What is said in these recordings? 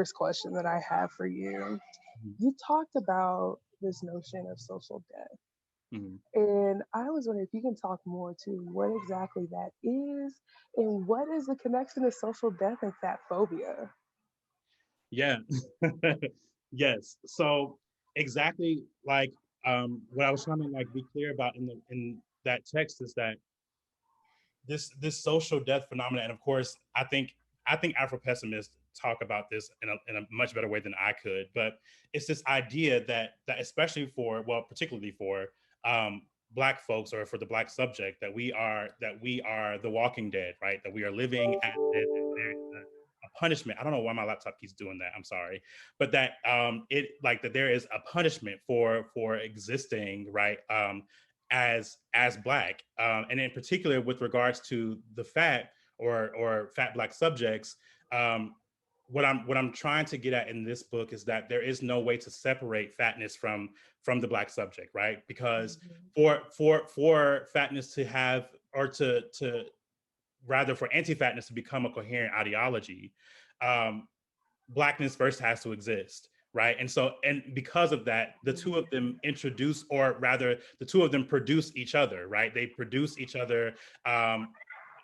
first question that I have for you. Mhm, You talked about this notion of social death. mhm. And I was wondering if you can talk more to what exactly that is and what is the connection to social death and fat phobia? Yeah. Yes. So exactly like what I was trying to like be clear about in that text is that this social death phenomenon, and of course, I think Afro pessimists talk about this in a much better way than I could. But it's this idea that especially for, well, particularly for um, Black folks or for the Black subject, that we are the Walking Dead, right? That we are living as if there is a punishment. I don't know why my laptop keeps doing that. I'm sorry, but that it like that there is a punishment for existing, right? As Black, and in particular with regards to the fat or fat Black subjects. Um, what I'm trying to get at in this book is that there is no way to separate fatness from the Black subject, right? Because Mhm. for fatness to have, or to rather for anti-fatness to become a coherent ideology, um, Blackness first has to exist, right? And so, and because of that, the two of them introduce, or rather the two of them produce each other, right? They produce each other um,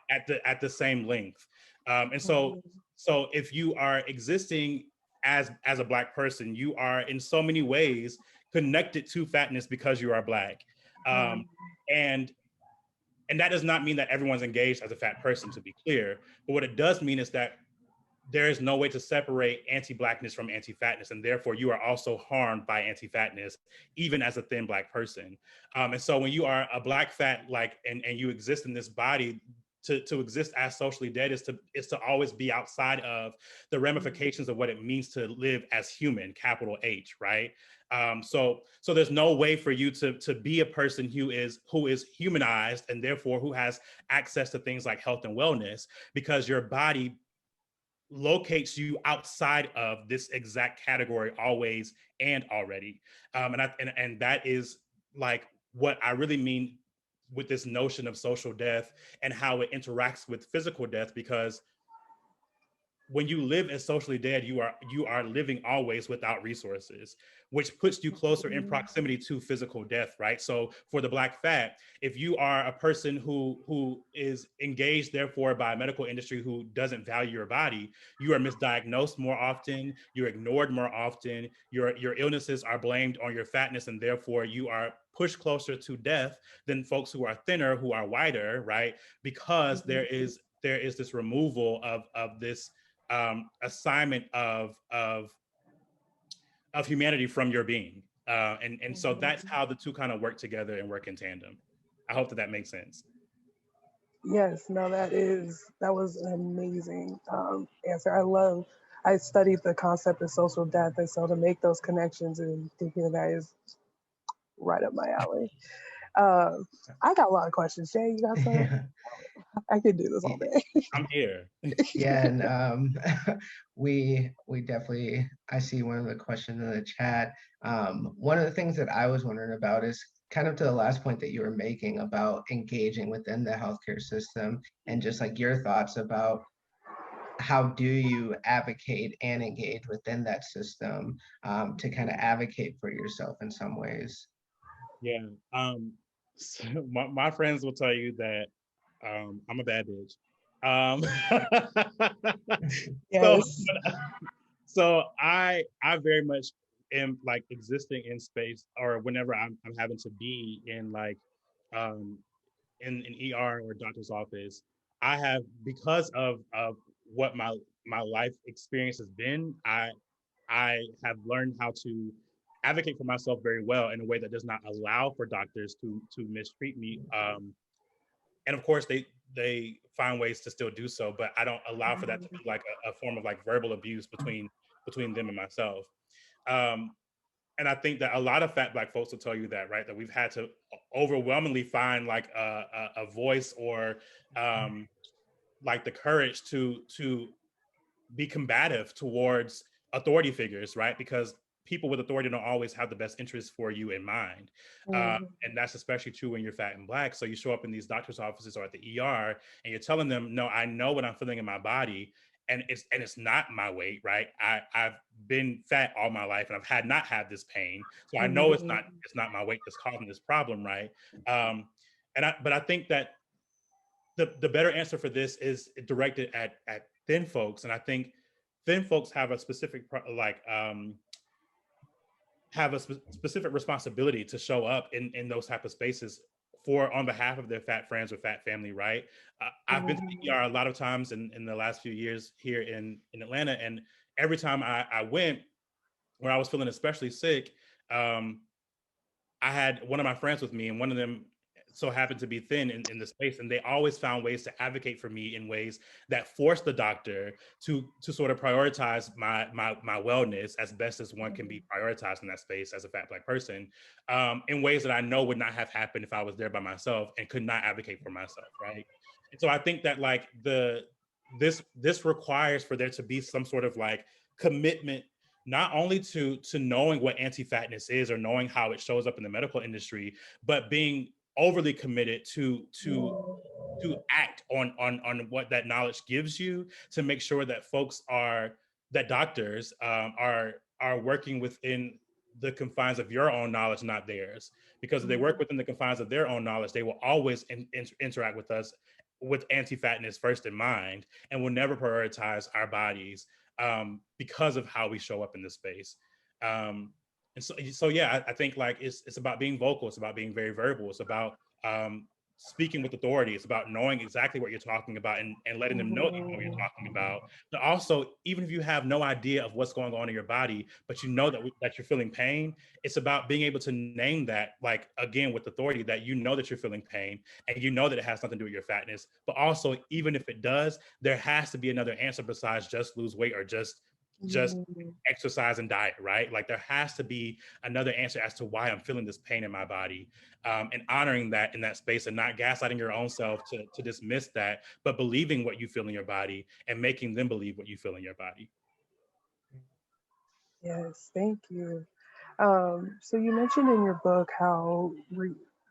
at the same length. And so, Mhm. so if you are existing as a Black person, you are in so many ways connected to fatness because you are Black. um, Mhm. and and that does not mean that everyone's engaged as a fat person, to be clear. But what it does mean is that there is no way to separate anti-Blackness from anti-fatness, and therefore you are also harmed by anti-fatness, even as a thin Black person. And so when you are a Black fat, like, and you exist in this body, to exist as socially dead is to always be outside of the ramifications of what it means to live as human, capital H, right? So there's no way for you to be a person who is humanized, and therefore who has access to things like health and wellness, because your body locates you outside of this exact category always and already. And that is like what I really mean with this notion of social death and how it interacts with physical death. Because when you live as socially dead, you are living always without resources, which puts you closer in Mhm. proximity to physical death, right? So for the Black fat, if you are a person who is engaged, therefore, by a medical industry who doesn't value your body, you are misdiagnosed more often, you're ignored more often, your illnesses are blamed on your fatness, and therefore you are pushed closer to death than folks who are thinner, who are whiter, right? Because Mhm. there is this removal of this assignment of humanity from your being, and so that's Mhm. how the two kind of work together and work in tandem. I hope that makes sense. Yes, no, that was an amazing answer. I studied the concept of social death, and so to make those connections and thinking of that is right up my alley. Uh, I got a lot of questions. Jay, you got some? I could do this all Yeah, day. I'm here. yeah, and we definitely. I see one of the questions in the chat. One of the things that I was wondering about is kind of to the last point that you were making about engaging within the healthcare system, and just like your thoughts about how do you advocate and engage within that system, to kind of advocate for yourself in some ways. Yeah. So my friends will tell you that I'm a bad bitch. Um, so Yes. so I very much am like existing in space, or whenever I'm having to be in like um in an ER or doctor's office. I have, because of what my life experience has been, I have learned how to advocate for myself very well in a way that does not allow for doctors to mistreat me. And of course, they find ways to still do so, but I don't allow for that to be like a form of like verbal abuse between them and myself. Um, and I think that a lot of fat Black folks will tell you that, right? That we've had to overwhelmingly find like a voice, or um, like the courage to be combative towards authority figures, right? Because people with authority don't always have the best interests for you in mind. Mhm. And that's especially true when you're fat and Black. So you show up in these doctor's offices or at the ER and you're telling them, no, I know what I'm feeling in my body. it's not my weight, right? I've been fat all my life and I've not had this pain, so I know it's not my weight that's causing this problem, right? But I think that the better answer for this is directed at thin folks, and I think thin folks have a specific have a specific responsibility to show up in those type of spaces for on behalf of their fat friends or fat family, right? I've been to the ER a lot of times in the last few years here in Atlanta, and every time I went where I was feeling especially sick, I had one of my friends with me, and one of them so happened to be thin in the space, and they always found ways to advocate for me in ways that forced the doctor to sort of prioritize my wellness as best as one can be prioritized in that space as a fat Black person, in ways that I know would not have happened if I was there by myself and could not advocate for myself, right? And so I think that like this requires for there to be some sort of like commitment not only to knowing what anti-fatness is or knowing how it shows up in the medical industry, but being overly committed to act on what that knowledge gives you to make sure that that doctors are working within the confines of your own knowledge, not theirs. Because if they work within the confines of their own knowledge, they will always interact with us with anti-fatness first in mind, and will never prioritize our bodies because of how we show up in this space. And so yeah, I think like it's about being vocal. It's about being very verbal. It's about speaking with authority. It's about knowing exactly what you're talking about and letting them know you know what you're talking about. But also, even if you have no idea of what's going on in your body, but you know that you're feeling pain, it's about being able to name that, like, again, with authority, that you know that you're feeling pain and you know that it has nothing to do with your fatness. But also, even if it does, there has to be another answer besides just lose weight or just exercise and diet, right? Like there has to be another answer as to why I'm feeling this pain in my body, and honoring that in that space and not gaslighting your own self to dismiss that, but believing what you feel in your body and making them believe what you feel in your body. Yes, thank you. So you mentioned in your book how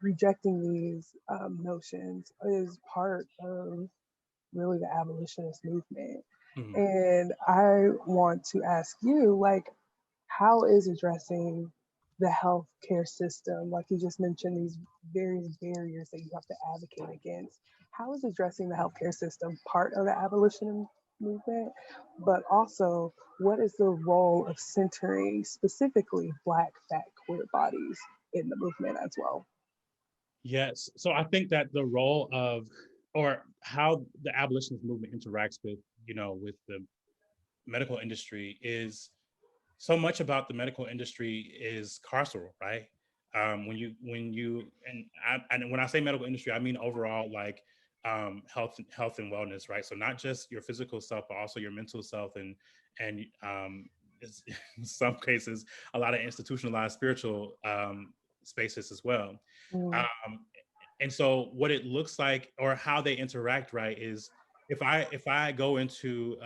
rejecting these notions is part of really the abolitionist movement. Mhm. And I want to ask you, like, how is addressing the healthcare system, like you just mentioned, these various barriers that you have to advocate against, how is addressing the healthcare system part of the abolition movement? But also, what is the role of centering specifically Black fat queer bodies in the movement as well? Yes. So I think that the role of, or how the abolitionist movement interacts with, with the medical industry is so much about the medical industry is carceral, right? And when I say medical industry, I mean overall, like health and wellness, right? So not just your physical self, but also your mental self, and in some cases a lot of institutionalized spiritual spaces as well. Mm, Um, and so what it looks like or how they interact, right, is if I go into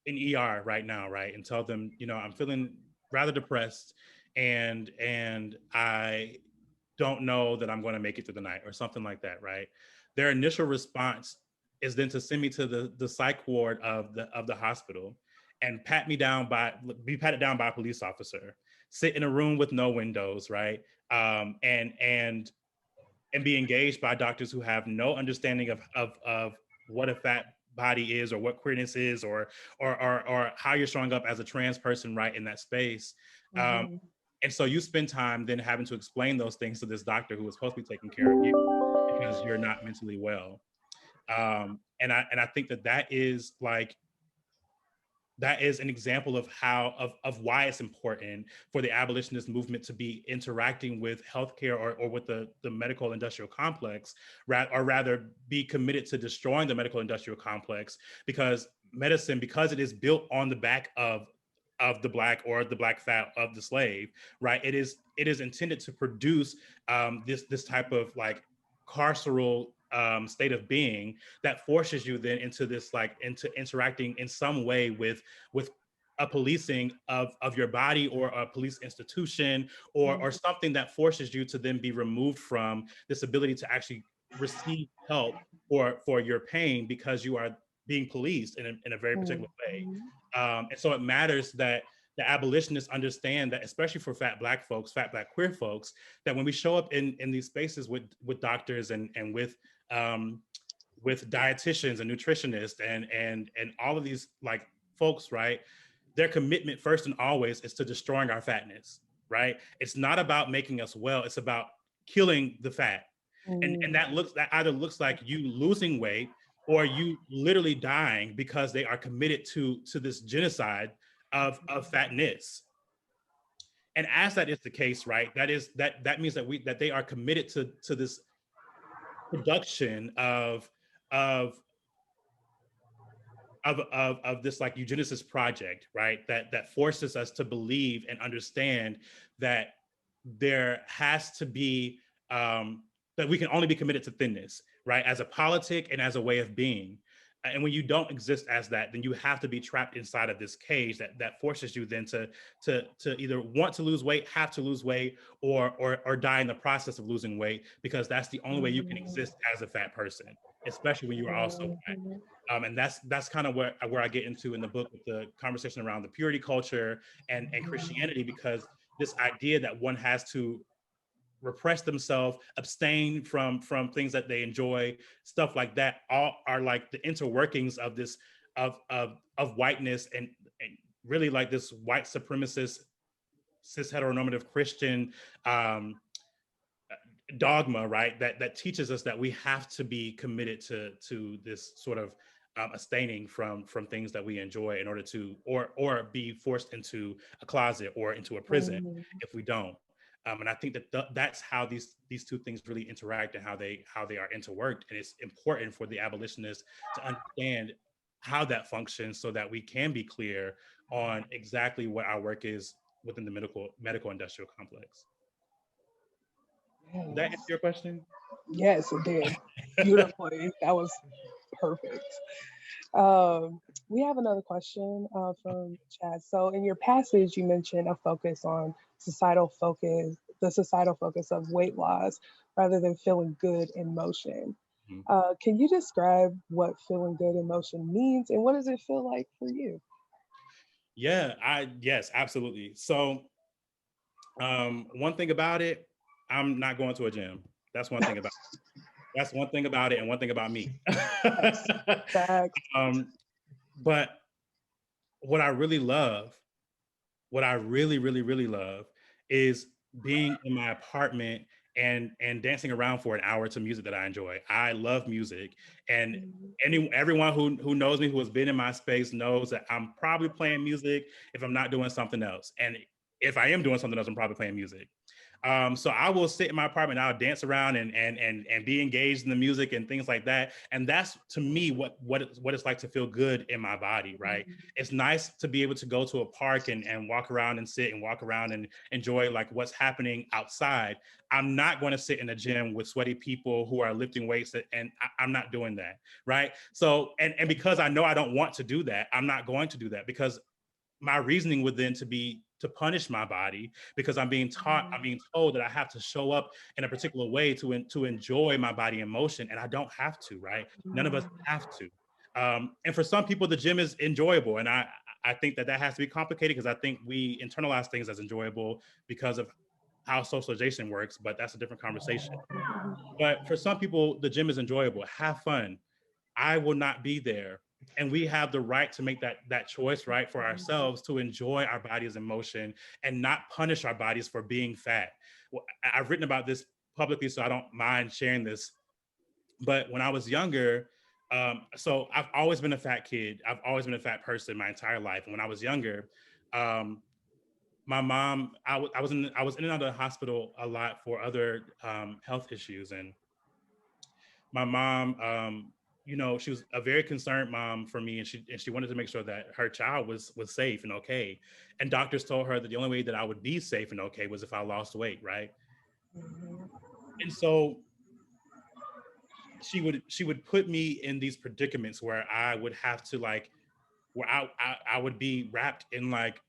an ER right now, right, and tell them, I'm feeling rather depressed, and I don't know that I'm going to make it through the night or something like that, right? Their initial response is then to send me to the psych ward of the hospital and be patted down by a police officer, sit in a room with no windows, right? And be engaged by doctors who have no understanding of what a fat body is or what queerness is or how you're showing up as a trans person, right, in that space. um, mhm, and so you spend time then having to explain those things to this doctor who is supposed to be taking care of you because you're not mentally well. And I think that is like that is an example of of why it's important for the abolitionist movement to be interacting with healthcare or with the medical industrial complex, or rather be committed to destroying the medical industrial complex, because medicine, because it is built on the back of the Black or the Black fat of the slave, right? It is intended to produce this type of like carceral state of being that forces you then into this, like, into interacting in some way with a policing of your body or a police institution or mhm, something that forces you to then be removed from this ability to actually receive help for your pain, because you are being policed in a very particular way. Mhm. And so it matters that the abolitionists understand that, especially for fat Black folks, fat Black queer folks, that when we show up in these spaces with doctors and with dietitians and nutritionists and all of these like folks, right? Their commitment first and always is to destroying our fatness, right? It's not about making us well, it's about killing the fat. And that either looks like you losing weight or you literally dying because they are committed to this genocide of fatness. And as that is the case, right, that means that they are committed to this production of of this like eugenicist project, right? That forces us to believe and understand that there has to be that we can only be committed to thinness, right? As a politic and as a way of being. And when you don't exist as that, then you have to be trapped inside of this cage that forces you then to either want to lose weight, have to lose weight, or die in the process of losing weight, because that's the only way you can exist as a fat person, especially when you are also fat. And that's kind of where I get into in the book with the conversation around the purity culture and Christianity, because this idea that one has to repress themselves, abstain from things that they enjoy, stuff like that, all are like the interworkings of this of whiteness and really like this white supremacist cis heteronormative Christian dogma, right? That teaches us that we have to be committed to this sort of abstaining from things that we enjoy in order to or be forced into a closet or into a prison if we don't. And I think that that's how these two things really interact and how they are interworked. And it's important for the abolitionists to understand how that functions so that we can be clear on exactly what our work is within the medical industrial complex. Did that answer your question? Yes, it did. Beautifully. That was perfect. We have another question from Chad. So, in your passage, you mentioned a focus on the societal focus of weight loss rather than feeling good in motion. Mhm. Can you describe what feeling good in motion means and what does it feel like for you? Yes, absolutely. So one thing about it, I'm not going to a gym. That's one thing about that's one thing about it, and one thing about me. Facts. Facts. um, but what I really love, what I really love, is being in my apartment and dancing around for an hour to music that I enjoy. I love music, and everyone who knows me, who has been in my space, knows that I'm probably playing music if I'm not doing something else, and if I am doing something else, I'm probably playing music. So I will sit in my apartment, I'll dance around and be engaged in the music and things like that. And that's to me what it's like to feel good in my body, right? It's nice to be able to go to a park and walk around and sit and walk around and enjoy like what's happening outside. I'm not going to sit in a gym with sweaty people who are lifting weights, and I'm not doing that, right? So and because I know I don't want to do that, I'm not going to do that, because my reasoning would then to punish my body, because I'm being told that I have to show up in a particular way to enjoy my body in motion, and I don't have to, right? None of us have to. And for some people, the gym is enjoyable, and I think that has to be complicated, because I think we internalize things as enjoyable because of how socialization works, but that's a different conversation. But for some people, the gym is enjoyable. Have fun. I will not be there. And we have the right to make that choice, right, for ourselves, to enjoy our bodies in motion and not punish our bodies for being fat. Well, I've written about this publicly, so I don't mind sharing this. But when I was younger, so I've always been a fat kid. I've always been a fat person my entire life. And when I was younger, um, my mom, I was in and out of the hospital a lot for other health issues, and my mom, she was a very concerned mom for me, and she wanted to make sure that her child was safe and okay. And doctors told her that the only way that I would be safe and okay was if I lost weight, right? And so she would put me in these predicaments where I would have to like, where I would be wrapped in like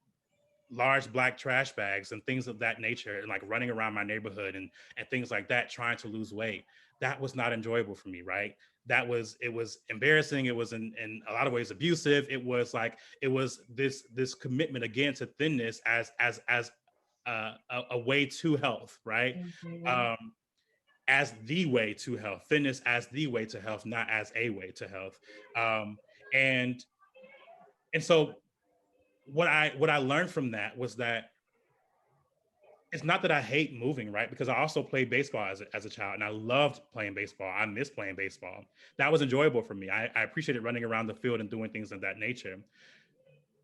large black trash bags and things of that nature, and like running around my neighborhood and things like that, trying to lose weight. That was not enjoyable for me, right? it was embarrassing. It was in a lot of ways abusive. It was this commitment again to thinness as a way to health, right? Mhm. Um, as the way to health, thinness as the way to health, not as a way to health. Um, and and so what I learned from that was that it's not that I hate moving, right? Because I also played baseball as a child and I loved playing baseball. I miss playing baseball. That was enjoyable for me. I appreciated running around the field and doing things of that nature.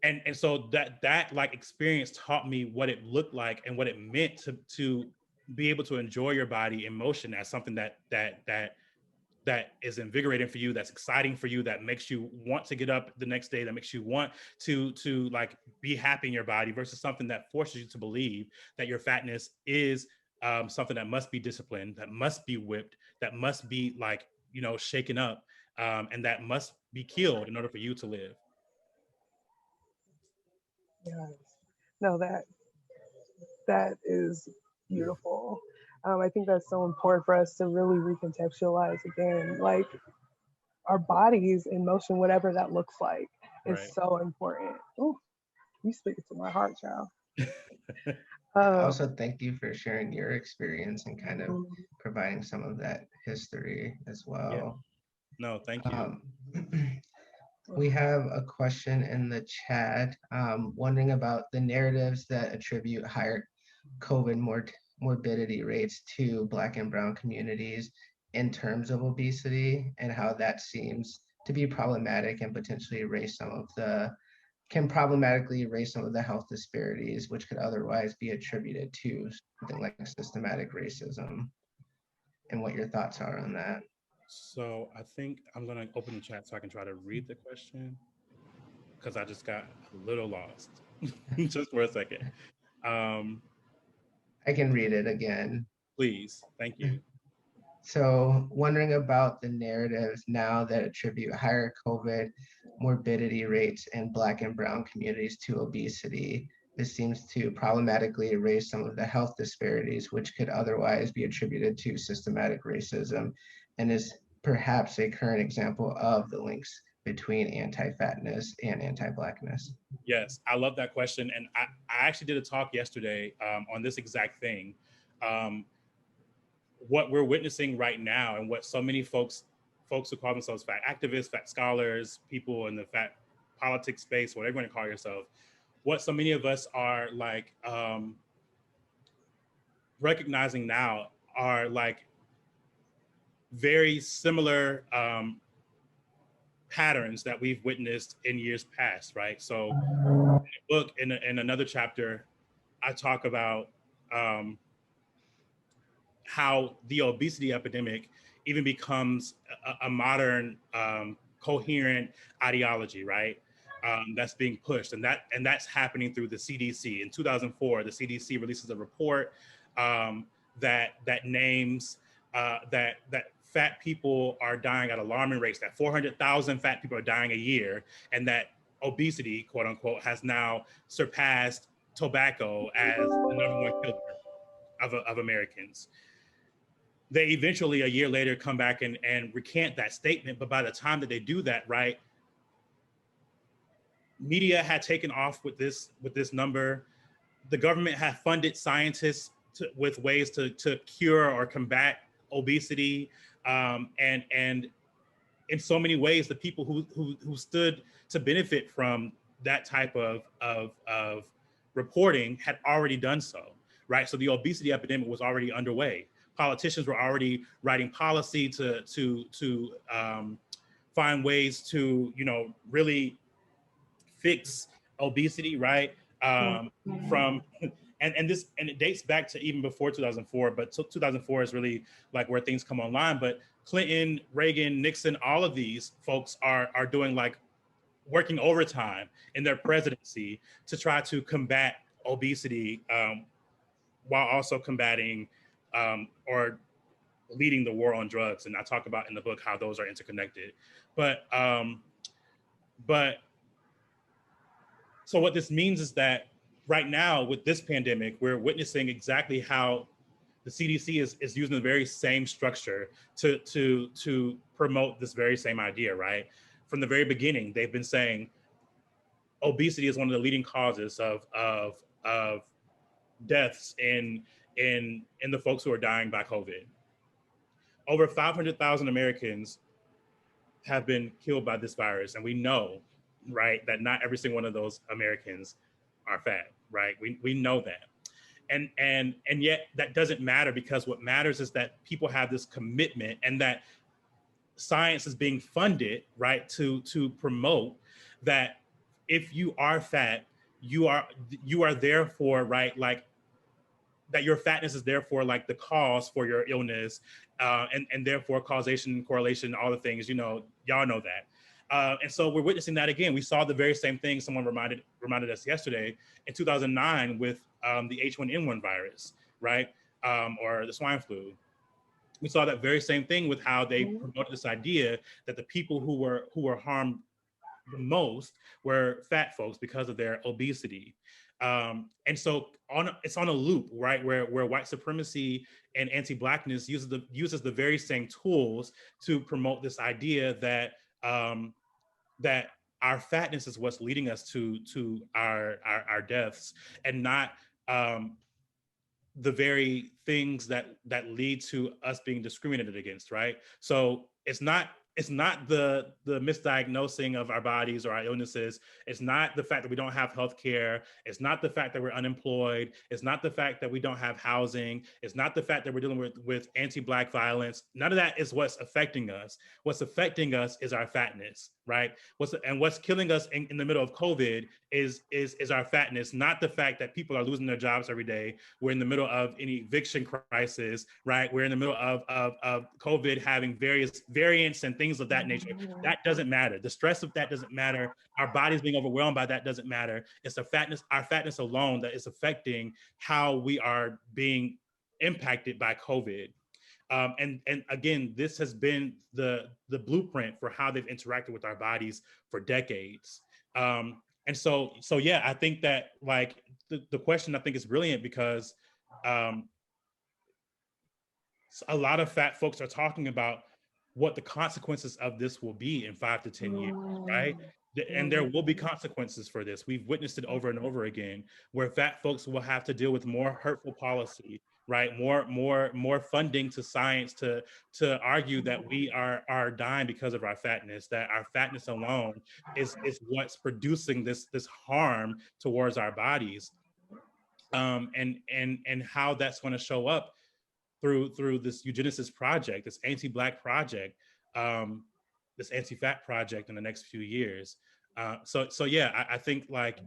And so that like experience taught me what it looked like and what it meant to be able to enjoy your body in motion as something that is invigorating for you, that's exciting for you, that makes you want to get up the next day, that makes you want to like be happy in your body, versus something that forces you to believe that your fatness is something that must be disciplined, that must be whipped, that must be like, you know, shaken up, and that must be killed in order for you to live. Yes. No, that is beautiful. I think that's so important for us to really recontextualize again, like our bodies in motion, whatever that looks like, is Right. so important. Ooh, you speak to my heart, child. I Um, also thank you for sharing your experience and kind of providing some of that history as Yeah. well. No, thank you. Um, we have a question in the chat wondering about the narratives that attribute higher COVID morbidity rates to Black and Brown communities in terms of obesity, and how that seems to be problematic and potentially erase some of the can problematically erase some of the health disparities which could otherwise be attributed to something like systematic racism, and what your thoughts are on that. So I think I'm gonna open the chat so I can try to read the question because I just got a little lost just for a second. Um, I can read it again. please, thank you. So, wondering about the narratives now that attribute higher COVID morbidity rates in Black and Brown communities to obesity. This seems to problematically erase some of the health disparities which could otherwise be attributed to systematic racism, and is perhaps a current example of the links between anti-fatness and anti-Blackness. Yes, I love that question, and I actually did a talk yesterday on this exact thing. Um, what we're witnessing right now, and what so many folks who call themselves fat activists, fat scholars, people in the fat politics space, whatever you want to call yourself, what so many of us are like recognizing now are like very similar patterns that we've witnessed in years past, right? So, in the book, in another chapter, I talk about um, how the obesity epidemic even becomes a modern coherent ideology, right? That's being pushed, and that's happening through the CDC. In 2004, the CDC releases a report that names that fat people are dying at alarming rates. That 400,000 fat people are dying a year, and that obesity, quote unquote, has now surpassed tobacco as the number one killer of Americans. They eventually, a year later, come back and recant that statement. But by the time that they do that, right, media had taken off with this number. The government had funded scientists with ways to cure or combat obesity, and in so many ways, the people who stood to benefit from that type of reporting had already done so, right? So the obesity epidemic was already underway. Politicians were already writing policy to find ways to, you know, really fix obesity, right? From and it dates back to even before 2004, but 2004 is really like where things come online. But Clinton, Reagan, Nixon, all of these folks are doing like working overtime in their presidency to try to combat obesity, while also combating or leading the war on drugs. And I talk about in the book how those are interconnected. But but so what this means is that right now with this pandemic, we're witnessing exactly how the CDC is using the very same structure to promote this very same idea, right? From the very beginning, they've been saying obesity is one of the leading causes of deaths in the folks who are dying by COVID. Over 500,000 Americans have been killed by this virus, and we know, right, that not every single one of those Americans are fat, right? We know that. And yet that doesn't matter, because what matters is that people have this commitment, and that science is being funded, right, to promote that if you are fat, you are therefore, right, like that your fatness is therefore like the cause for your illness, and therefore causation, correlation, all the things, y'all know that. And so we're witnessing that again. We saw the very same thing. Someone reminded us yesterday in 2009 with the H1N1 virus, right, or the swine flu. We saw that very same thing with how they promoted this idea that the people who were harmed the most were fat folks because of their obesity. And so it's on a loop, right, where white supremacy and anti-Blackness uses the very same tools to promote this idea that that our fatness is what's leading us to our deaths, and not the very things that lead to us being discriminated against, right? So it's not the misdiagnosing of our bodies or our illnesses. It's not the fact that we don't have health care. It's not the fact that we're unemployed. It's not the fact that we don't have housing. It's not the fact that we're dealing with anti-Black violence. None of that is what's affecting us. What's affecting us is our fatness, right? What's killing us in the middle of COVID is our fatness, not the fact that people are losing their jobs every day. We're in the middle of an eviction crisis, right? We're in the middle of COVID having various variants and things of that nature. That doesn't matter. The stress of that doesn't matter. Our bodies being overwhelmed by that doesn't matter. It's our fatness alone that is affecting how we are being impacted by COVID. And again, this has been the blueprint for how they've interacted with our bodies for decades. And so yeah, I think that like the question I think is brilliant, because a lot of fat folks are talking about what the consequences of this will be in 5 to 10 years, right? And there will be consequences for this. We've witnessed it over and over again, where fat folks will have to deal with more hurtful policy, right? More funding to science to argue that we are dying because of our fatness, that our fatness alone is what's producing this harm towards our bodies. And how that's going to show up through this eugenicist project, this anti-Black project, this anti-fat project in the next few years. So yeah, I think like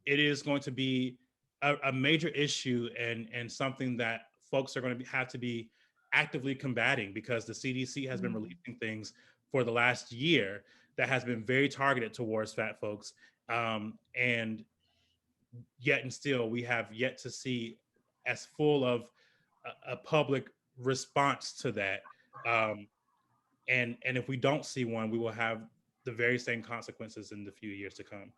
it is going to be a major issue, and something that folks are going to have to be actively combating, because the CDC has been releasing things for the last year that has been very targeted towards fat folks. And yet and still, we have yet to see as full of a public response to that. And if we don't see one, we will have the very same consequences in the few years to come.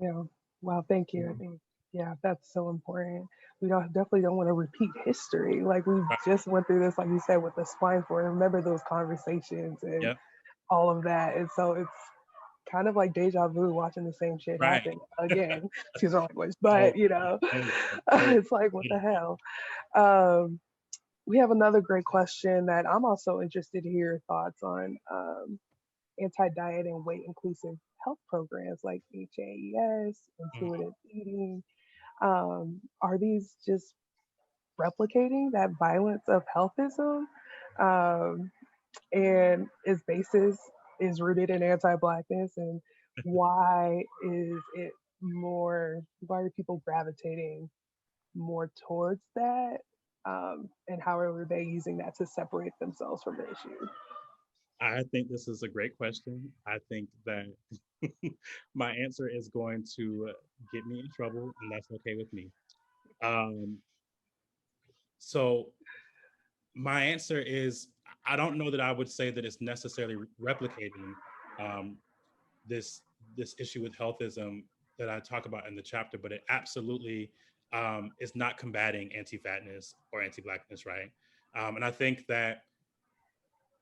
Yeah. Wow. Thank you. I think, yeah, that's so important. We definitely don't want to repeat history. Like we just went through this, like you said, with the swine flu. Remember those conversations and Yep. all of that. And so it's kind of like deja vu watching the same shit Right. happen again. Excuse my language, but it's like, what the hell? We have another great question that I'm also interested to hear your thoughts on. Anti-diet and weight inclusive health programs like HAES, intuitive eating. Are these just replicating that violence of healthism? And its basis is rooted in anti-Blackness, and why is it why are people gravitating more towards that? And how are they using that to separate themselves from the issue? I think this is a great question. I think that my answer is going to get me in trouble, and that's okay with me. So my answer is, I don't know that I would say that it's necessarily replicating this issue with healthism that I talk about in the chapter, but it absolutely is not combating anti-fatness or anti-blackness, right? And I think that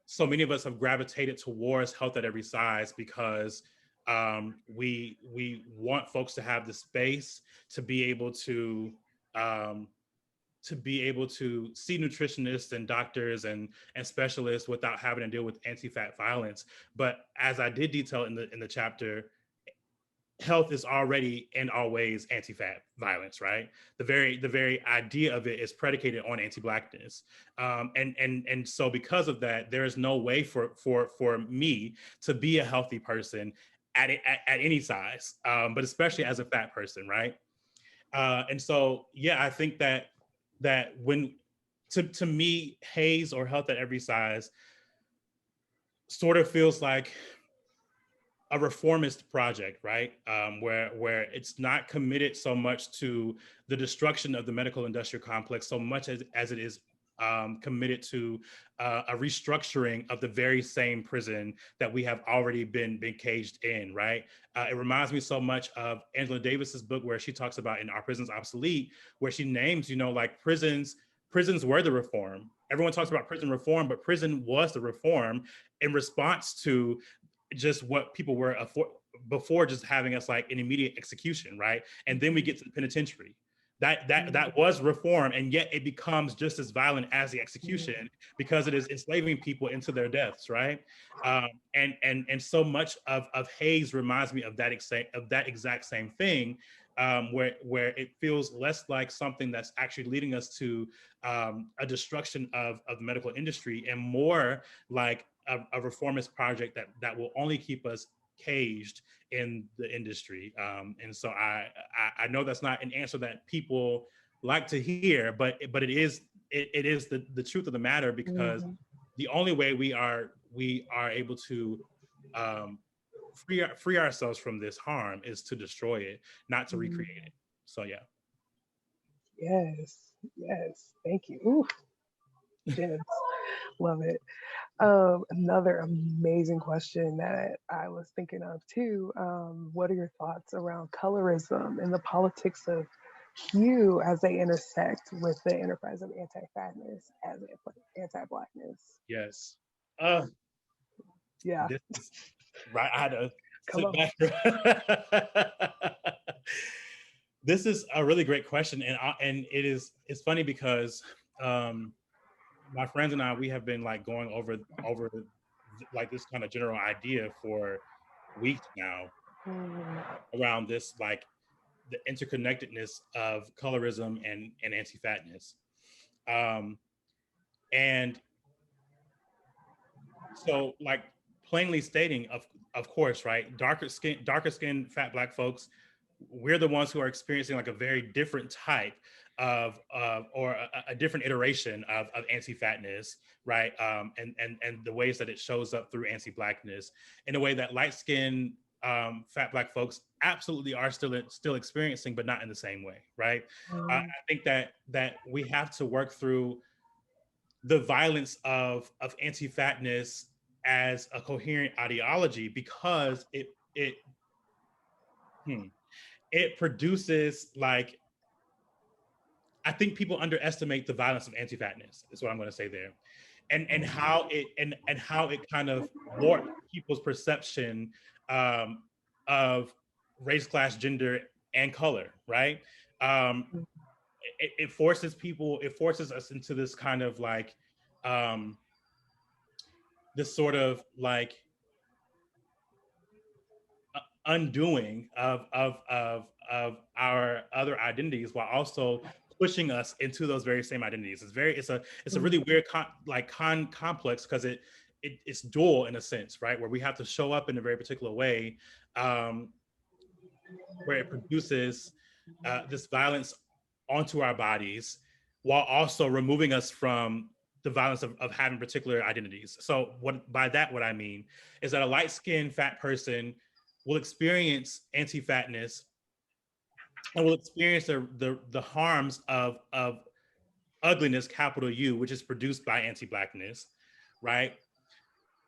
so many of us have gravitated towards health at every size because we want folks to have the space to be able um, see nutritionists and doctors and specialists without having to deal with anti-fat violence. But as I did detail in the chapter, health is already and always anti-fat violence, right? The very idea of it is predicated on anti-blackness, and so because of that, there is no way for me to be a healthy person at any size, but especially as a fat person, right? And so, yeah, I think that when to me, Haze or health at every size sort of feels like a reformist project, right? Where it's not committed so much to the destruction of the medical industrial complex so much as it is committed to a restructuring of the very same prison that we have already been caged in, right? It reminds me so much of Angela Davis's book where she talks about In Our Prisons Obsolete, where she names, like prisons were the reform. Everyone talks about prison reform, but prison was the reform in response to just what people were before, just having us like an immediate execution, right? And then we get to the penitentiary. That was reform, and yet it becomes just as violent as the execution because it is enslaving people into their deaths, right? And so much of Haze reminds me of that exact same thing, where it feels less like something that's actually leading us to a destruction of the medical industry, and more like a reformist project that will only keep us caged in the industry. And so I know that's not an answer that people like to hear, but it is the truth of the matter, because the only way we are able to free ourselves from this harm is to destroy it, not to recreate it. So yeah. Yes, thank you. Ooh, yes, love it. Another amazing question that I was thinking of too. What are your thoughts around colorism and the politics of hue as they intersect with the enterprise of anti-fatness as anti-blackness? Yes. Yeah, This is right. I had to come sit on. back. This is a really great question, and it's funny because my friends and I, we have been like going over like this kind of general idea for weeks now around this, like the interconnectedness of colorism and anti-fatness. Um, and so, like, plainly stating, of course, right, darker skin fat Black folks, we're the ones who are experiencing like a very different type of or a different iteration of anti-fatness, right? And the ways that it shows up through anti-Blackness in a way that light skin fat Black folks absolutely are still experiencing, but not in the same way, right? I think that we have to work through the violence of anti-fatness as a coherent ideology, because it produces, like, I think people underestimate the violence of anti-fatness, is what I'm going to say there, and how it kind of warps people's perception of race, class, gender, and color, right? Um, it forces us into this kind of like this sort of like undoing of our other identities, while also pushing us into those very same identities. It's a really weird complex, because it's dual in a sense, right? Where we have to show up in a very particular way, where it produces this violence onto our bodies, while also removing us from the violence of having particular identities. So what I mean is that a light-skinned fat person will experience anti-fatness and will experience the harms of ugliness, capital U, which is produced by anti-Blackness, right?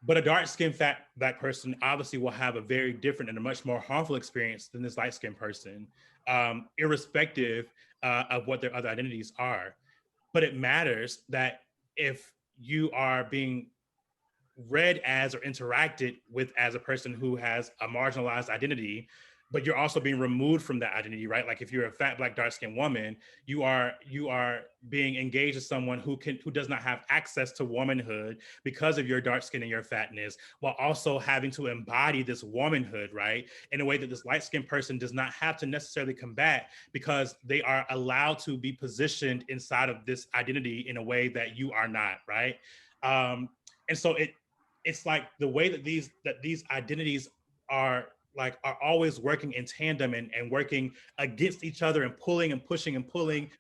But a dark-skinned fat Black person obviously will have a very different and a much more harmful experience than this light-skinned person, irrespective of what their other identities are. But it matters that if you are being read as or interacted with as a person who has a marginalized identity, but you're also being removed from that identity, right? Like if you're a fat, black, dark-skinned woman, you are being engaged with someone who does not have access to womanhood because of your dark skin and your fatness, while also having to embody this womanhood, right? In a way that this light-skinned person does not have to necessarily combat, because they are allowed to be positioned inside of this identity in a way that you are not, right? And so it's like the way that these identities are are always working in tandem and working against each other and pulling and pushing and pulling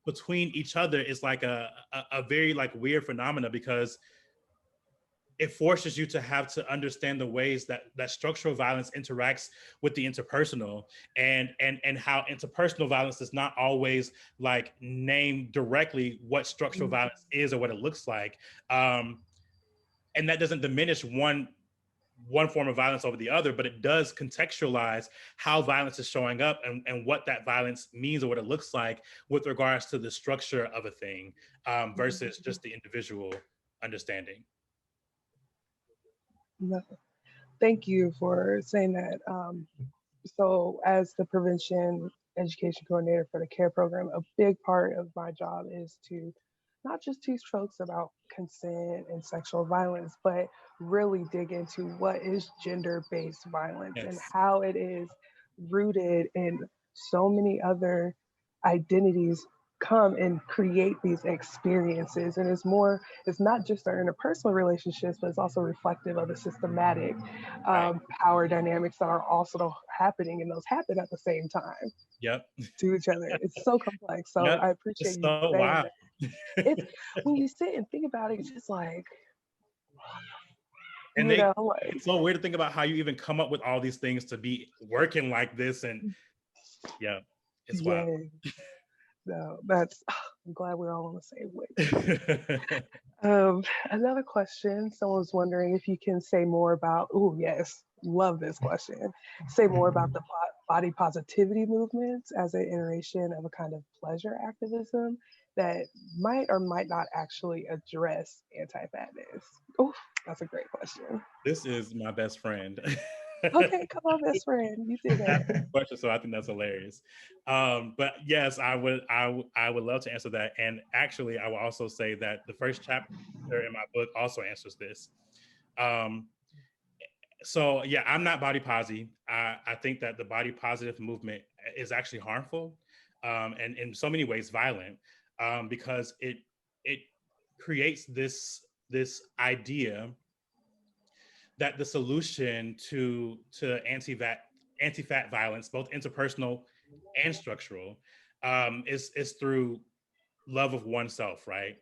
between each other is like a very like weird phenomena, because it forces you to have to understand the ways that structural violence interacts with the interpersonal, and how interpersonal violence does not always like name directly what structural violence is or what it looks like. And that doesn't diminish one form of violence over the other, but it does contextualize how violence is showing up and what that violence means or what it looks like with regards to the structure of a thing versus just the individual understanding. No, thank you for saying that. So as the prevention education coordinator for the CARE program, a big part of my job is to not just teach folks about consent and sexual violence, but really dig into what is gender-based violence and Yes. how it is rooted in so many other identities come and create these experiences. And it's not just our interpersonal relationships, but it's also reflective of the systematic Right. power dynamics that are also happening, and those happen at the same time Yep. to each other. It's so complex. So Yep. I appreciate It's you so saying wild. that. It's when you sit and think about it, it's just like, And like, it's so weird to think about how you even come up with all these things to be working like this. And yeah, it's wild. yeah, no, that's, I'm glad we're all on the same way. Another question, someone's wondering if you can say more about, oh yes, love this question. Say more about the body positivity movements as an iteration of a kind of pleasure activism that might or might not actually address anti-fatness. Oh, that's a great question. This is my best friend. Okay, come on, best friend, you did that. Question, so I think that's hilarious. But yes, I would love to answer that. And actually, I will also say that the first chapter in my book also answers this. Um, so yeah, I'm not body positive. I think that the body positive movement is actually harmful, and in so many ways violent, because it creates this idea that the solution to anti-fat violence, both interpersonal and structural, is through love of oneself, right?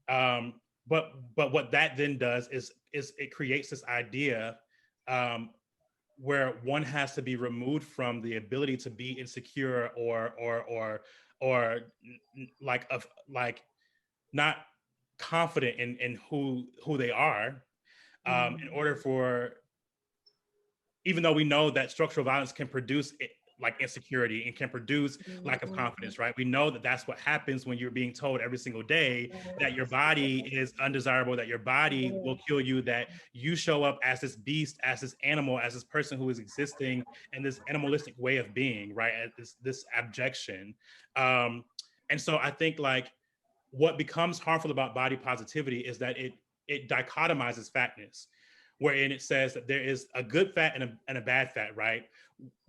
Um, but what that then does is it creates this idea um, where one has to be removed from the ability to be insecure or like not confident in who they are, in order for, even though we know that structural violence can produce like insecurity and can produce lack of confidence, right? We know that that's what happens when you're being told every single day that your body is undesirable, that your body will kill you, that you show up as this beast, as this animal, as this person who is existing in this animalistic way of being, right? As this abjection. And so I think like what becomes harmful about body positivity is that it dichotomizes fatness, wherein it says that there is a good fat and a bad fat, right?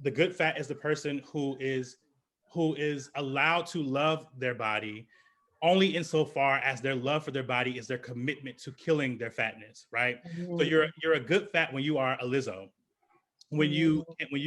The good fat is the person who is allowed to love their body only insofar as their love for their body is their commitment to killing their fatness, right? So you're a good fat when you are a Lizzo, when you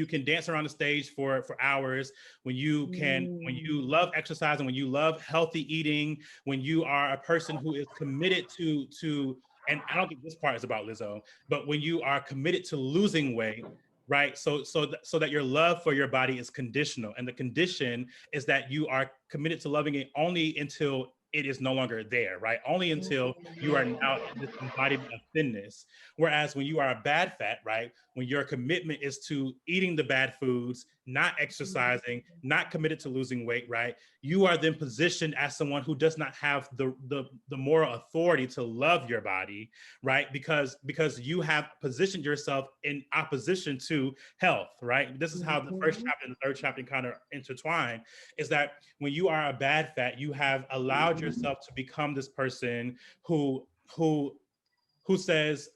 can dance around the stage for hours, when you love exercise, and when you love healthy eating, when you are a person who is committed to, and I don't think this part is about Lizzo, but when you are committed to losing weight, right? So that your love for your body is conditional, and the condition is that you are committed to loving it only until it is no longer there, right? Only until you are now in this embodiment of thinness. Whereas when you are a bad fat, right, when your commitment is to eating the bad foods, not exercising, not committed to losing weight, right? You are then positioned as someone who does not have the moral authority to love your body, right? Because you have positioned yourself in opposition to health, right? This is how the first chapter and the third chapter kind of intertwine, is that when you are a bad fat, you have allowed yourself to become this person who says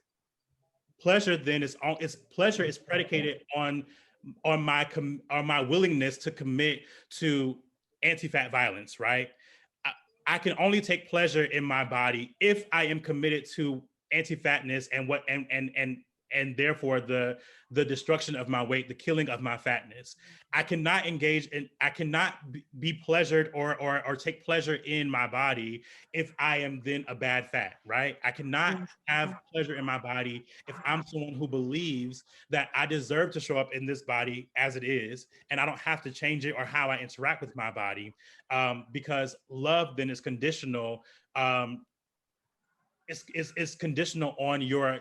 pleasure then is on, it's pleasure is predicated on my willingness to commit to anti-fat violence, right? I, I can only take pleasure in my body if I am committed to anti-fatness and what and therefore the destruction of my weight, the killing of my fatness. I cannot engage in, I cannot be pleasured or take pleasure in my body if I am then a bad fat, right? I cannot have pleasure in my body if I'm someone who believes that I deserve to show up in this body as it is, and I don't have to change it or how I interact with my body, because love then is conditional. It's conditional on your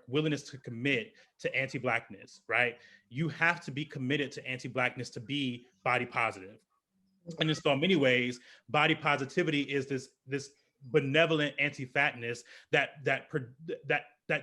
willingness to commit to anti-Blackness, right? You have to be committed to anti-Blackness to be body positive. And in so many ways, body positivity is this benevolent anti-fatness that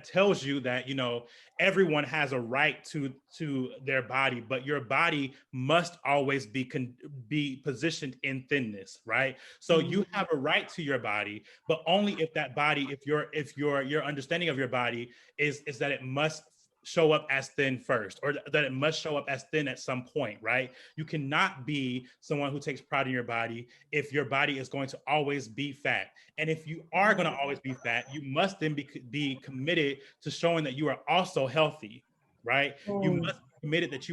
tells you that, you know, everyone has a right to their body, but your body must always be positioned in thinness, right? So you have a right to your body, but only if that body, if your understanding of your body is that it must show up as thin first, or that it must show up as thin at some point, right? You cannot be someone who takes pride in your body if your body is going to always be fat. And if you are going to always be fat, you must then be committed to showing that you are also healthy, right? You must be committed that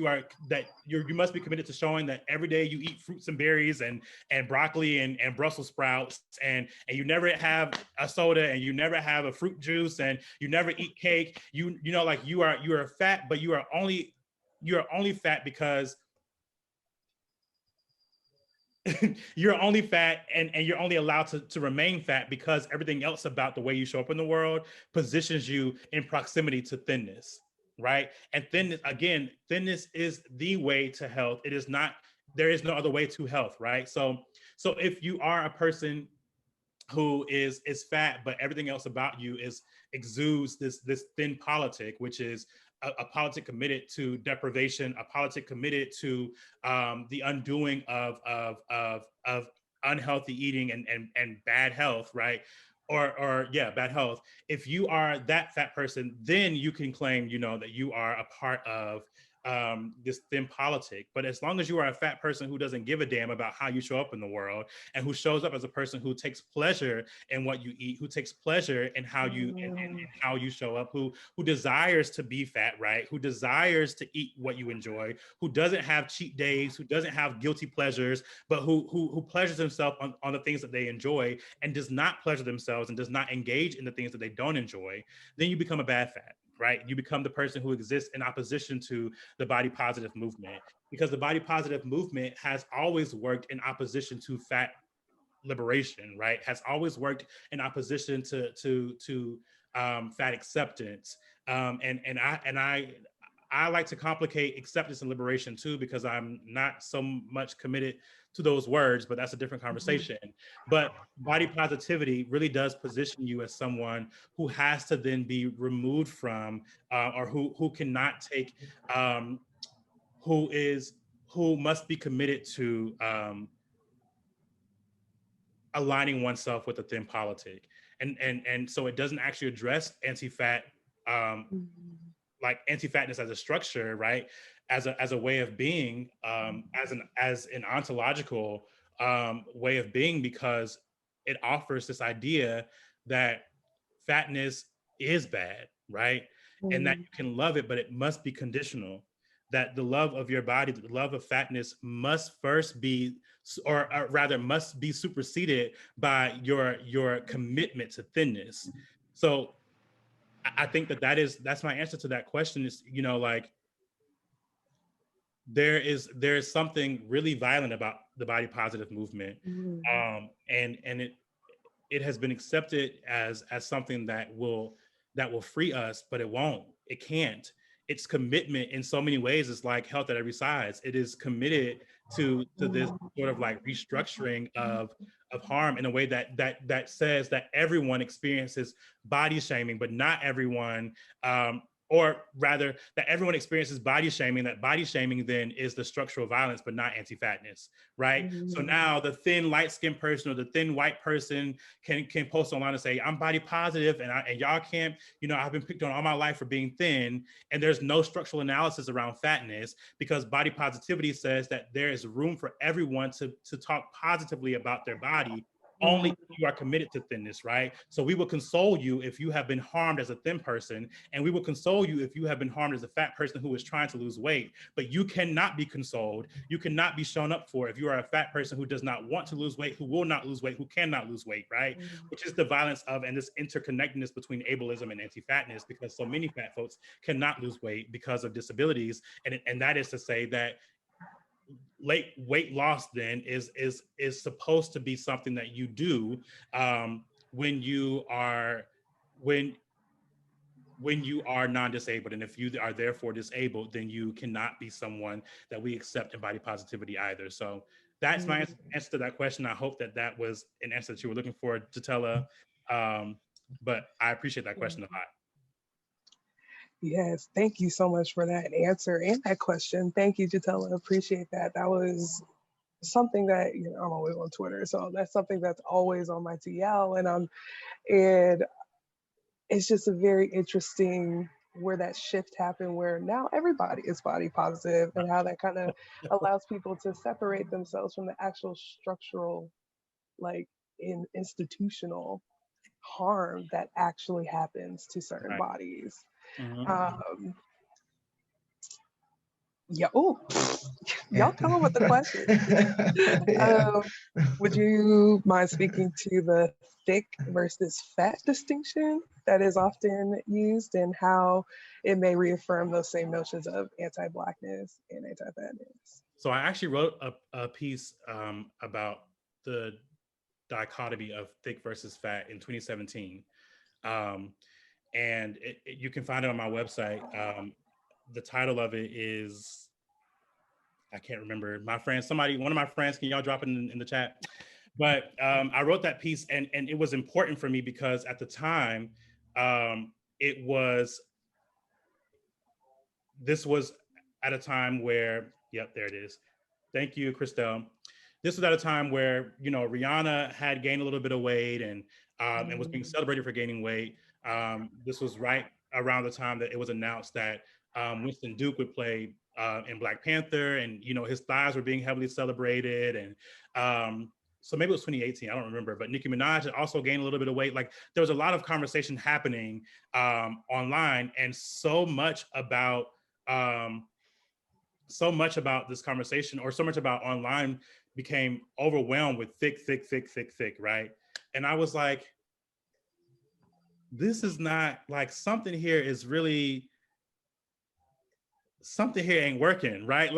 you must be committed to showing that every day you eat fruits and berries and broccoli and Brussels sprouts, and you never have a soda, and you never have a fruit juice, and you never eat cake. You know, like you are fat, but you are only fat because you're only fat, and you're only allowed to remain fat because everything else about the way you show up in the world positions you in proximity to thinness, right? And thinness, again, thinness is the way to health. It is not, there is no other way to health, right? So if you are a person who is fat, but everything else about you is exudes this thin politic, which is a politic committed to deprivation, a politic committed to the undoing of unhealthy eating and bad health, right? Or yeah, bad health. If you are that fat person, then you can claim, you know, that you are a part of this thin politic. But as long as you are a fat person who doesn't give a damn about how you show up in the world, and who shows up as a person who takes pleasure in what you eat, who takes pleasure in how you and how you show up, who desires to be fat, right? Who desires to eat what you enjoy, who doesn't have cheat days, who doesn't have guilty pleasures, but who pleasures himself on the things that they enjoy, and does not pleasure themselves and does not engage in the things that they don't enjoy, then you become a bad fat, right? You become the person who exists in opposition to the body positive movement, because the body positive movement has always worked in opposition to fat liberation, right? Has always worked in opposition to fat acceptance. I like to complicate acceptance and liberation too, because I'm not so much committed to those words, but that's a different conversation. But body positivity really does position you as someone who has to then be removed from, or who cannot take, who must be committed to aligning oneself with a thin politic. And so it doesn't actually address anti-fat, um, like anti-fatness as a structure, right? As a way of being, as an ontological way of being, because it offers this idea that fatness is bad, right? And that you can love it, but it must be conditional. That the love of your body, the love of fatness must first be, or rather must be superseded by your commitment to thinness. So I think that's my answer to that question is, you know, like there is something really violent about the body positive movement. And it has been accepted as something that will free us, but it won't, it can't. its commitment in so many ways is like health at every size. It is committed to this sort of like restructuring of harm in a way that says that everyone experiences body shaming, but not everyone, or rather that everyone experiences body shaming, that body shaming then is the structural violence, but not anti-fatness, right? So now the thin light-skinned person or the thin white person can post online and say, I'm body positive and y'all can't, I've been picked on all my life for being thin, and there's no structural analysis around fatness because body positivity says that there is room for everyone to talk positively about their body. Only if you are committed to thinness, right? So we will console you if you have been harmed as a thin person, and we will console you if you have been harmed as a fat person who is trying to lose weight. But you cannot be consoled. You cannot be shown up for if you are a fat person who does not want to lose weight, who will not lose weight, who cannot lose weight, right? Which is the violence of and this interconnectedness between ableism and anti-fatness, because so many fat folks cannot lose weight because of disabilities. And that is to say that weight loss then is supposed to be something that you do when you are when you are non-disabled, and if you are therefore disabled, then you cannot be someone that we accept in body positivity either. So that's my answer to that question. I hope that that was an answer that you were looking for, Jatella. But I appreciate that question a lot. Yes, thank you so much for that answer and that question. Thank you, Jatella. Appreciate that. That was something that I'm always on Twitter, so that's something that's always on my TL, and it's just a very interesting where that shift happened, where now everybody is body positive, and how that kind of allows people to separate themselves from the actual structural, like institutional harm that actually happens to certain bodies. Yeah. Oh, y'all come up with the question. Would you mind speaking to the thick versus fat distinction that is often used, and how it may reaffirm those same notions of anti-Blackness and anti-fatness? So I actually wrote a piece about the dichotomy of thick versus fat in 2017. And you can find it on my website. The title of it is, I can't remember. My friend, one of my friends, can y'all drop it in the chat? But I wrote that piece, and it was important for me because at the time, this was at a time where, yep, there it is. Thank you, Christelle. This was at a time where, Rihanna had gained a little bit of weight and was being celebrated for gaining weight. This was right around the time that it was announced that Winston Duke would play in Black Panther, and his thighs were being heavily celebrated, and so maybe it was 2018, I don't remember, but Nicki Minaj had also gained a little bit of weight. Like, there was a lot of conversation happening online, and so much about this conversation, or so much about online, became overwhelmed with thick, right? And I was like, this is not, like, something here ain't working, right?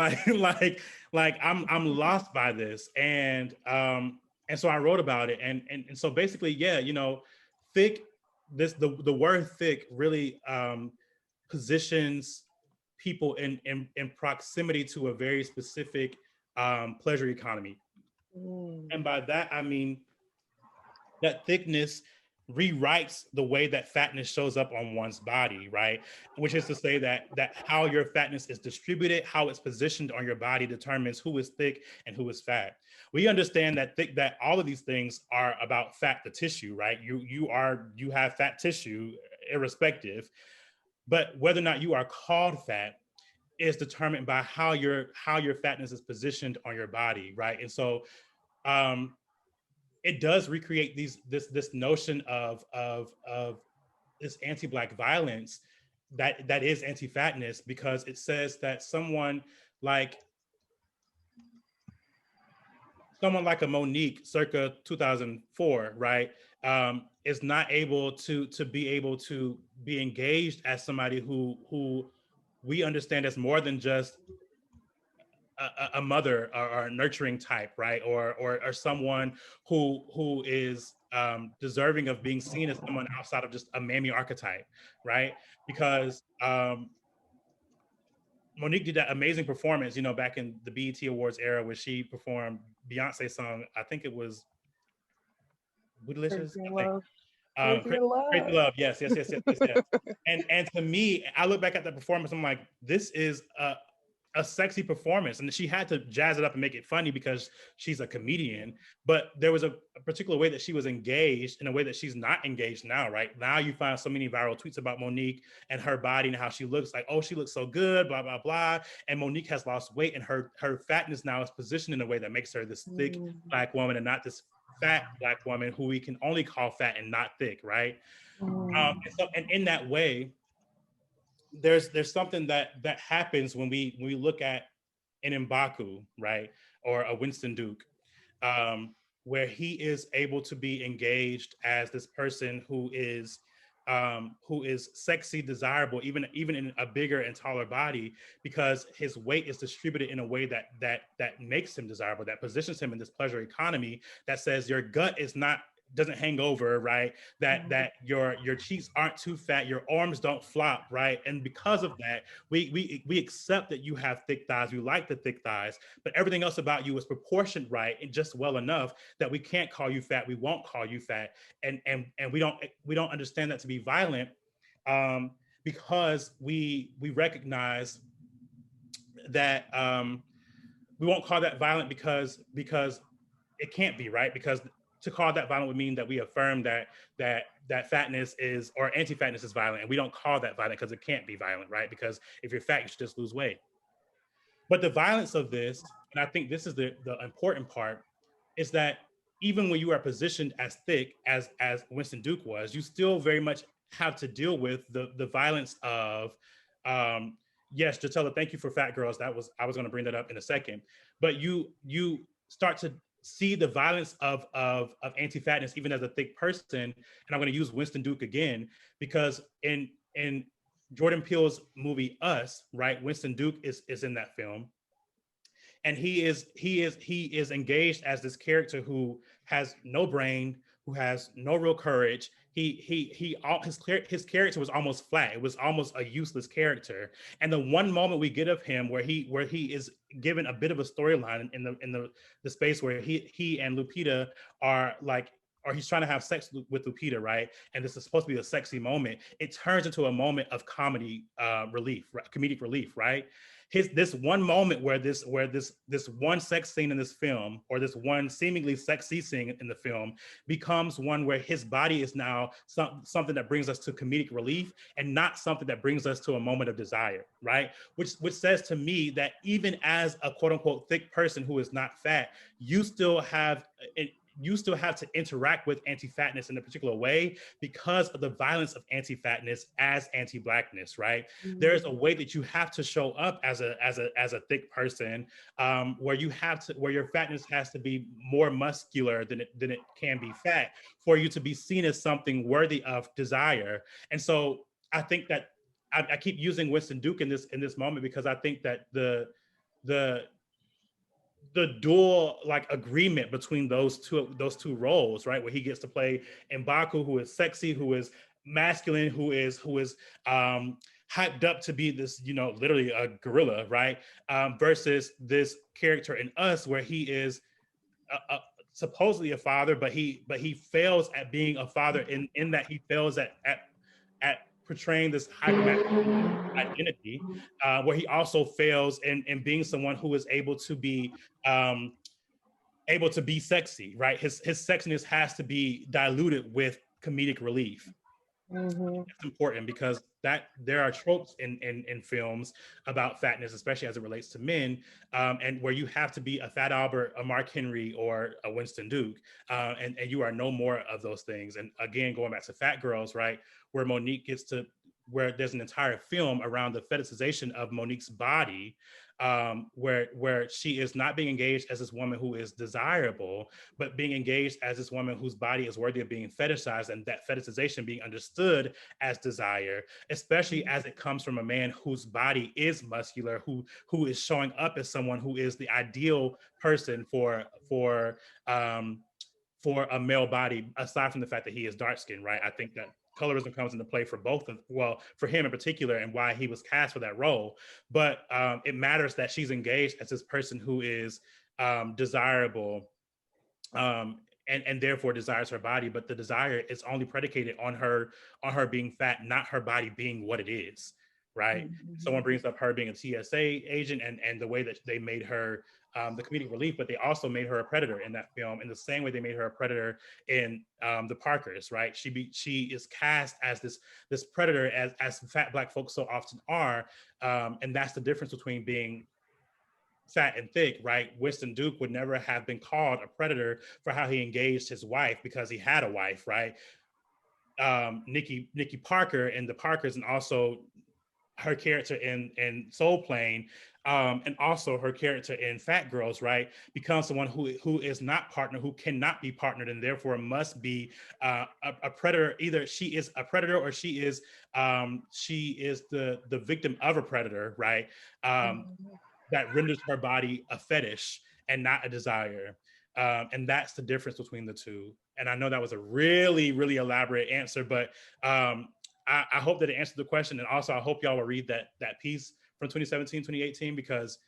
Like I'm lost by this. And so I wrote about it. And so basically, yeah, thick, the word thick really positions people in proximity to a very specific pleasure economy. And by that, I mean that thickness rewrites the way that fatness shows up on one's body, right? Which is to say that how your fatness is distributed, how it's positioned on your body, determines who is thick and who is fat. We understand that all of these things are about fat, the tissue, right? You have fat tissue irrespective, but whether or not you are called fat is determined by how your fatness is positioned on your body, right? And so it does recreate this notion of this anti-Black violence that is anti-fatness, because it says that someone like a Monique circa 2004, right, is not able to be engaged as somebody who we understand as more than just a mother or a nurturing type, right? Or someone who is deserving of being seen as someone outside of just a mammy archetype, right? Because Monique did that amazing performance, you know, back in the BET Awards era where she performed Beyonce's song. I think it was Bootylicious. Crazy in I think love. Crazy in Crazy love. Love. Yes, yes, yes, yes, yes, yes. And to me, I look back at that performance. I'm like, this is a sexy performance, and she had to jazz it up and make it funny because she's a comedian. But there was a particular way that she was engaged in a way that she's not engaged now. Right now, you find so many viral tweets about Monique and her body and how she looks. Like, oh, she looks so good, blah blah blah. And Monique has lost weight, and her fatness now is positioned in a way that makes her this thick Black woman and not this fat Black woman who we can only call fat and not thick, right? And in that way, there's something that happens when we look at an M'Baku, right, or a Winston Duke, where he is able to be engaged as this person who is sexy, desirable, even in a bigger and taller body, because his weight is distributed in a way that makes him desirable, that positions him in this pleasure economy, that says your gut is not doesn't hang over, right? That your cheeks aren't too fat, your arms don't flop, right? And because of that, we accept that you have thick thighs, we like the thick thighs, but everything else about you is proportioned right and just well enough that we can't call you fat, we won't call you fat, and we don't understand that to be violent, because we recognize that we won't call that violent because it can't be, right? Because to call that violent would mean that we affirm that fatness is, or anti-fatness is violent, and we don't call that violent because it can't be violent, right? Because if you're fat, you should just lose weight. But the violence of this, and I think this is the important part, is that even when you are positioned as thick as Winston Duke was, you still very much have to deal with the violence of yes, Jatella, thank you for Fat Girls. That was, I was going to bring that up in a second. But you start to see the violence of anti-fatness even as a thick person. And I'm going to use Winston Duke again because in Jordan Peele's movie Us, right? Winston Duke is in that film, and he is engaged as this character who has no brain, who has no real courage. He all his character was almost flat. It was almost a useless character. And the one moment we get of him where he is given a bit of a storyline in the space where he and Lupita are like, or he's trying to have sex with Lupita, right? And this is supposed to be a sexy moment. It turns into a moment of comedy relief, right? Comedic relief, right? This one moment where this one sex scene in this film, or this one seemingly sexy scene in the film, becomes one where his body is now something that brings us to comedic relief and not something that brings us to a moment of desire, right? Which says to me that even as a quote unquote thick person who is not fat, you still have to interact with anti-fatness in a particular way because of the violence of anti-fatness as anti-blackness, right? There's a way that you have to show up as a thick person, where your fatness has to be more muscular than it can be fat for you to be seen as something worthy of desire. And so I think that I keep using Winston Duke in this moment because I think that the the dual like agreement between those two roles, right? Where he gets to play M'Baku, who is sexy, who is masculine, who is hyped up to be this, literally a gorilla, right? Versus this character in Us, where he is supposedly a father, but he fails at being a father in that he fails at portraying this hyper identity, where he also fails in being someone who is um, able to be sexy, right? His sexiness has to be diluted with comedic relief. It's important because that there are tropes in films about fatness, especially as it relates to men, and where you have to be a Fat Albert, a Mark Henry, or a Winston Duke, and you are no more of those things. And again, going back to Fat Girls, right, where Monique gets to where there's an entire film around the fetishization of Monique's body, where she is not being engaged as this woman who is desirable, but being engaged as this woman whose body is worthy of being fetishized, and that fetishization being understood as desire, especially as it comes from a man whose body is muscular, who is showing up as someone who is the ideal person for a male body, aside from the fact that he is dark skinned, right? I think that colorism comes into play for both of, well, for him in particular, and why he was cast for that role. But it matters that she's engaged as this person who is desirable, and therefore desires her body, but the desire is only predicated on her being fat, not her body being what it is, right? Someone brings up her being a TSA agent, and the way that they made her the comedic relief, but they also made her a predator in that film, in the same way they made her a predator in the Parkers, right? She is cast as this predator, as fat Black folks so often are, and that's the difference between being fat and thick, right? Winston Duke would never have been called a predator for how he engaged his wife, because he had a wife, right? Nikki Parker in the Parkers, and also her character in Soul Plane, and also her character in Fat Girls, right, becomes someone who is not partner, who cannot be partnered, and therefore must be a predator. Either she is a predator, or she is the victim of a predator, right? That renders her body a fetish and not a desire. And that's the difference between the two. And I know that was a really, really elaborate answer, but I hope that it answered the question. And also, I hope y'all will read that piece from 2017, 2018, because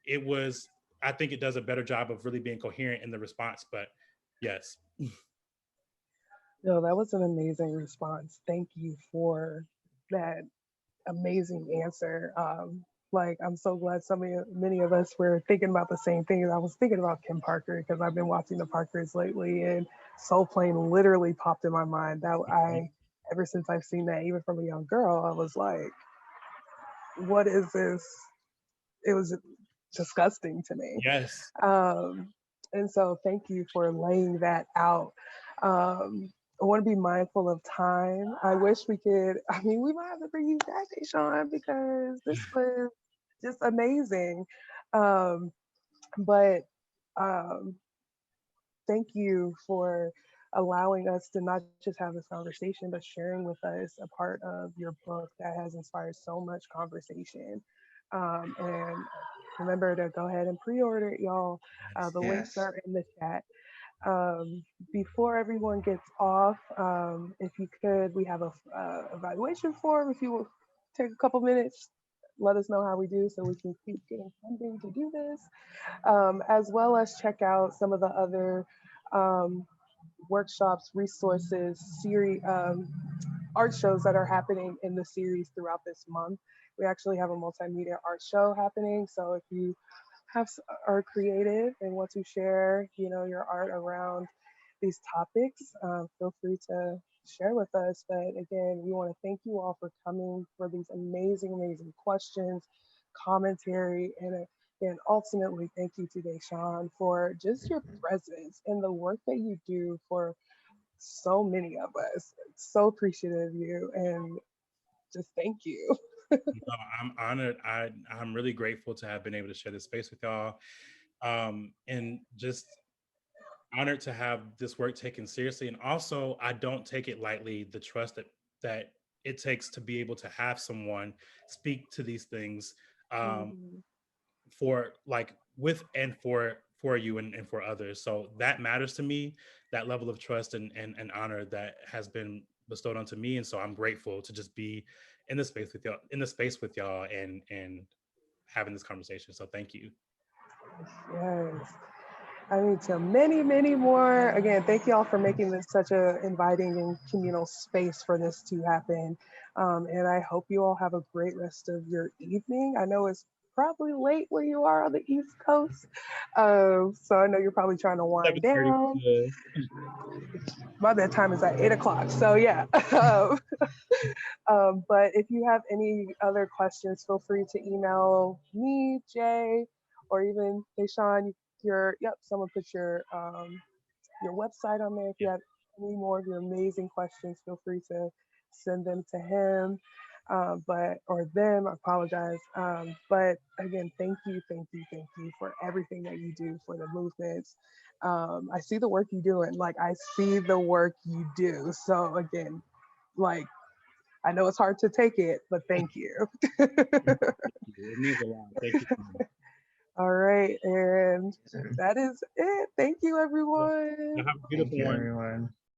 it was, I think it does a better job of really being coherent in the response. But yes. No, that was an amazing response. Thank you for that amazing answer. Like, I'm so glad many of us were thinking about the same thing. I was thinking about Kim Parker because I've been watching the Parkers lately, and Soul Plane literally popped in my mind. Ever since I've seen that, even from a young girl, I was like, what is this? It was disgusting to me. Yes. And so thank you for laying that out. I want to be mindful of time. I wish we might have to bring you back, Sean, because this was just amazing. But thank you for allowing us to not just have this conversation, but sharing with us a part of your book that has inspired so much conversation. And remember to go ahead and pre-order it, y'all. The links are in the chat. Before everyone gets off, if you could, we have a evaluation form. If you will take a couple minutes, let us know how we do so we can keep getting funding to do this, as well as check out some of the other workshops, resources, series, art shows that are happening in the series throughout this month. We actually have a multimedia art show happening, so if you are creative and want to share, your art around these topics, feel free to share with us. But again, we want to thank you all for coming, for these amazing questions, commentary, and ultimately thank you today, Sean, for just your presence and the work that you do for so many of us. So appreciative of you, and just thank you. No, I'm honored. I'm really grateful to have been able to share this space with y'all, and just honored to have this work taken seriously. And also, I don't take it lightly, the trust that it takes to be able to have someone speak to these things, for like with and for you and for others. So that matters to me, that level of trust and honor that has been bestowed onto me. And so I'm grateful to just be in the space with y'all and having this conversation. So thank you. Yes. I mean, to many more. Again, thank you all for making this such a inviting and communal space for this to happen. And I hope you all have a great rest of your evening. I know it's probably late where you are on the East Coast. So I know you're probably trying to wind down. My bedtime is at 8 o'clock. So yeah. But if you have any other questions, feel free to email me, Jay, or even Deshaun. Someone put your website on there. If you have any more of your amazing questions, feel free to send them to him, or them. I apologize. But again, thank you for everything that you do for the movements. I see the work you do, and I see the work you do. So again, I know it's hard to take it, but thank you. It means a lot. Thank you. All right, and that is it. Thank you, everyone. Have a beautiful one. Everyone.